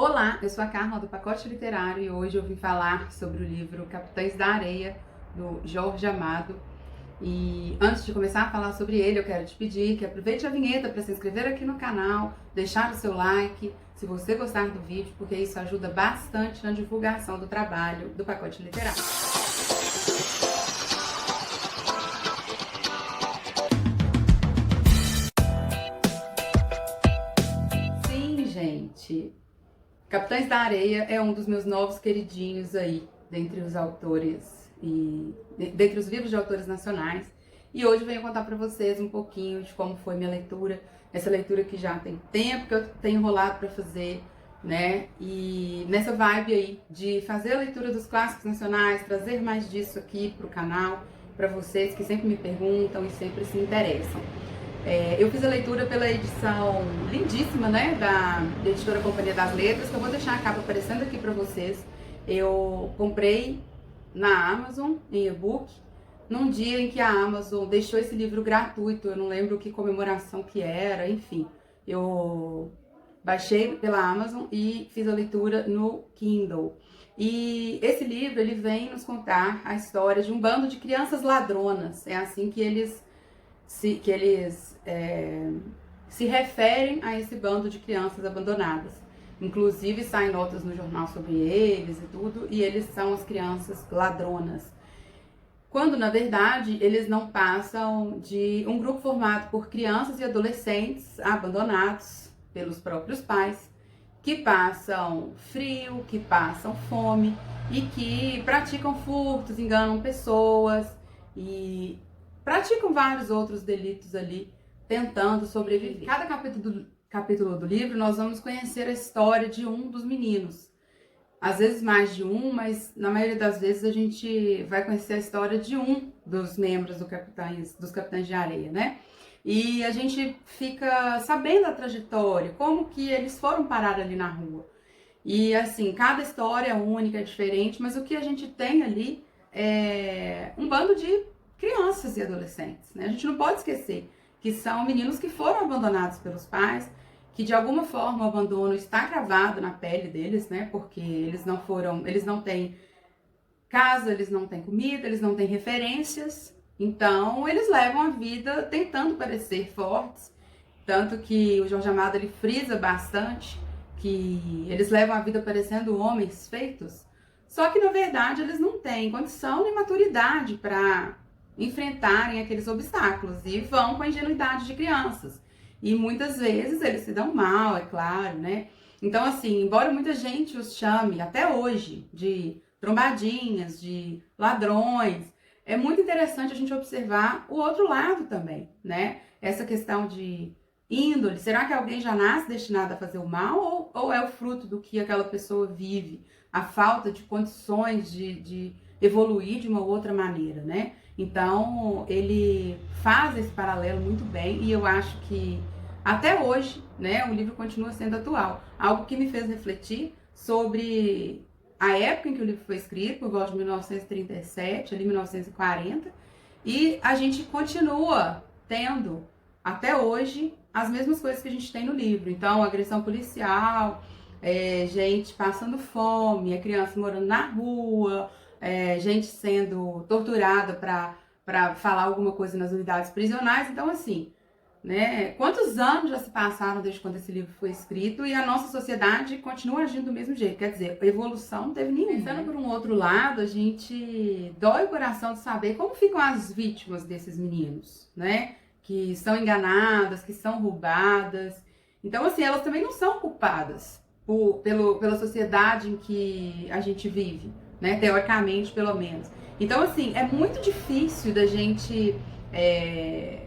Olá, eu sou a Carla do Pacote Literário e hoje eu vim falar sobre o livro Capitães da Areia, do Jorge Amado. E antes de começar a falar sobre ele, eu quero te pedir que aproveite a vinheta para se inscrever aqui no canal, deixar o seu like, se você gostar do vídeo, porque isso ajuda bastante na divulgação do trabalho do Pacote Literário. Sim, gente, Capitães da Areia é um dos meus novos queridinhos aí, dentre os autores e dentre os livros de autores nacionais. E hoje eu venho contar para vocês um pouquinho de como foi minha leitura, essa leitura que já tem tempo que eu tenho enrolado para fazer, né? E nessa vibe aí de fazer a leitura dos clássicos nacionais, trazer mais disso aqui pro canal, para vocês que sempre me perguntam e sempre se interessam. Eu fiz a leitura pela edição lindíssima, né, da editora Companhia das Letras, que eu vou deixar a capa aparecendo aqui para vocês. Eu comprei na Amazon, em e-book, num dia em que a Amazon deixou esse livro gratuito. Eu não lembro que comemoração que era, enfim. Eu baixei pela Amazon e fiz a leitura no Kindle. E esse livro, ele vem nos contar a história de um bando de crianças ladronas. É assim que eles se referem a esse bando de crianças abandonadas. Inclusive saem notas no jornal sobre eles e tudo, e eles são as crianças ladronas. Quando, na verdade, eles não passam de um grupo formado por crianças e adolescentes abandonados pelos próprios pais, que passam frio, que passam fome e que praticam furtos, enganam pessoas e praticam vários outros delitos ali, tentando sobreviver. Em cada capítulo do livro, nós vamos conhecer a história de um dos meninos. Às vezes mais de um, mas na maioria das vezes a gente vai conhecer a história de um dos membros dos Capitães de Areia, né? E a gente fica sabendo a trajetória, como que eles foram parar ali na rua. E assim, cada história é única, é diferente, mas o que a gente tem ali é um bando de crianças e adolescentes, né? A gente não pode esquecer que são meninos que foram abandonados pelos pais, que de alguma forma o abandono está gravado na pele deles, né? Porque eles não têm casa, eles não têm comida, eles não têm referências, então eles levam a vida tentando parecer fortes, tanto que o Jorge Amado ele frisa bastante que eles levam a vida parecendo homens feitos, só que na verdade eles não têm condição nem maturidade para enfrentarem aqueles obstáculos e vão com a ingenuidade de crianças. E muitas vezes eles se dão mal, é claro, né? Então, assim, embora muita gente os chame até hoje de trombadinhas, de ladrões, é muito interessante a gente observar o outro lado também, né? Essa questão de índole, será que alguém já nasce destinado a fazer o mal ou é o fruto do que aquela pessoa vive? A falta de condições de evoluir de uma outra maneira, né? Então, ele faz esse paralelo muito bem e eu acho que até hoje, né, o livro continua sendo atual. Algo que me fez refletir sobre a época em que o livro foi escrito, por volta de 1937, ali 1940, e a gente continua tendo, até hoje, as mesmas coisas que a gente tem no livro. Então, agressão policial, gente passando fome, a criança morando na rua, gente sendo torturada para falar alguma coisa nas unidades prisionais. Então, assim, né, quantos anos já se passaram desde quando esse livro foi escrito e a nossa sociedade continua agindo do mesmo jeito. Quer dizer, a evolução não teve nenhuma. Pensando por um outro lado, a gente dói o coração de saber como ficam as vítimas desses meninos, né, que são enganadas, que são roubadas. Então, assim, elas também não são culpadas pela sociedade em que a gente vive, né, teoricamente, pelo menos. Então, assim, é muito difícil da gente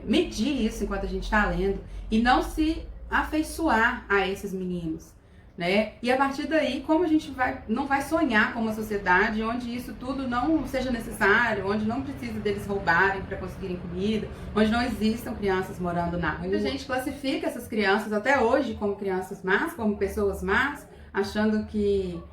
medir isso enquanto a gente está lendo e não se afeiçoar a esses meninos, né? E a partir daí, como a gente não vai sonhar com uma sociedade onde isso tudo não seja necessário, onde não precisa deles roubarem para conseguirem comida, onde não existam crianças morando na rua. Muita gente classifica essas crianças até hoje como crianças más, como pessoas más, achando que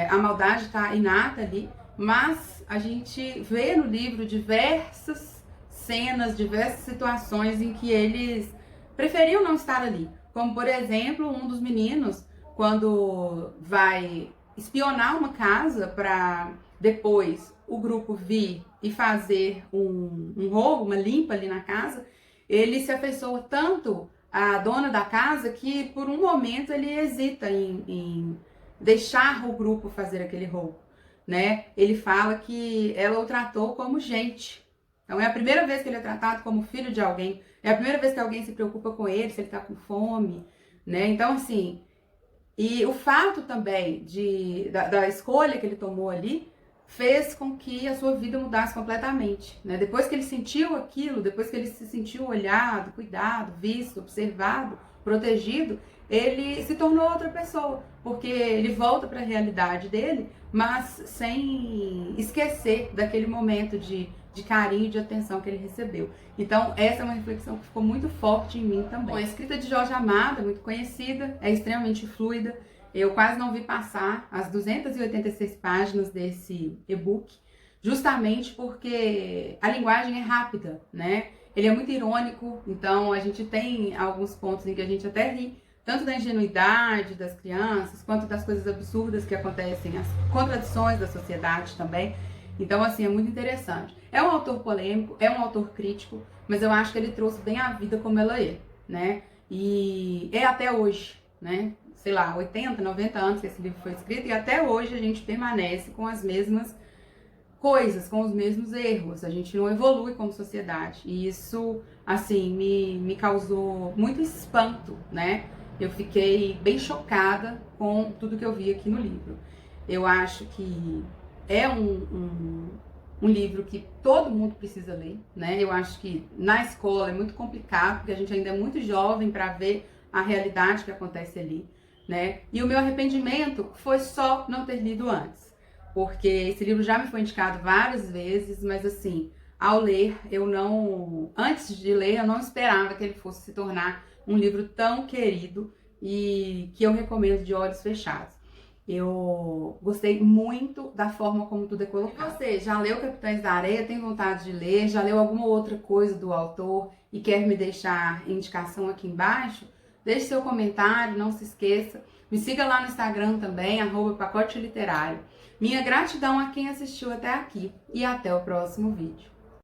a maldade está inata ali, mas a gente vê no livro diversas cenas, diversas situações em que eles preferiam não estar ali. Como, por exemplo, um dos meninos quando vai espionar uma casa para depois o grupo vir e fazer um roubo, uma limpa ali na casa, ele se afeiçoa tanto à dona da casa que por um momento ele hesita em deixar o grupo fazer aquele roubo, né? Ele fala que ela o tratou como gente. Então é a primeira vez que ele é tratado como filho de alguém, é a primeira vez que alguém se preocupa com ele, se ele tá com fome, né? Então assim, e o fato também da escolha que ele tomou ali fez com que a sua vida mudasse completamente, né? Depois que ele sentiu aquilo, depois que ele se sentiu olhado, cuidado, visto, observado, protegido, ele se tornou outra pessoa, porque ele volta para a realidade dele, mas sem esquecer daquele momento de carinho e de atenção que ele recebeu. Então, essa é uma reflexão que ficou muito forte em mim também. Bom, a escrita de Jorge Amado é muito conhecida, é extremamente fluida. Eu quase não vi passar as 286 páginas desse e-book, justamente porque a linguagem é rápida, né? Ele é muito irônico, então a gente tem alguns pontos em que a gente até ri, tanto da ingenuidade das crianças, quanto das coisas absurdas que acontecem, as contradições da sociedade também. Então, assim, é muito interessante. É um autor polêmico, é um autor crítico, mas eu acho que ele trouxe bem a vida como ela é, né? E é até hoje, né? Sei lá, 80, 90 anos que esse livro foi escrito e até hoje a gente permanece com as mesmas coisas, com os mesmos erros. A gente não evolui como sociedade. E isso, assim, me causou muito espanto, né? Eu fiquei bem chocada com tudo que eu vi aqui no livro. Eu acho que é um livro que todo mundo precisa ler, né? Eu acho que na escola é muito complicado, porque a gente ainda é muito jovem para ver a realidade que acontece ali, né? E o meu arrependimento foi só não ter lido antes, porque esse livro já me foi indicado várias vezes, mas assim, ao ler, antes de ler, eu não esperava que ele fosse se tornar um livro tão querido e que eu recomendo de olhos fechados. Eu gostei muito da forma como tudo é colocado. E você, já leu Capitães da Areia? Tem vontade de ler? Já leu alguma outra coisa do autor e quer me deixar indicação aqui embaixo? Deixe seu comentário, não se esqueça. Me siga lá no Instagram também, @pacoteliterário. Minha gratidão a quem assistiu até aqui e até o próximo vídeo.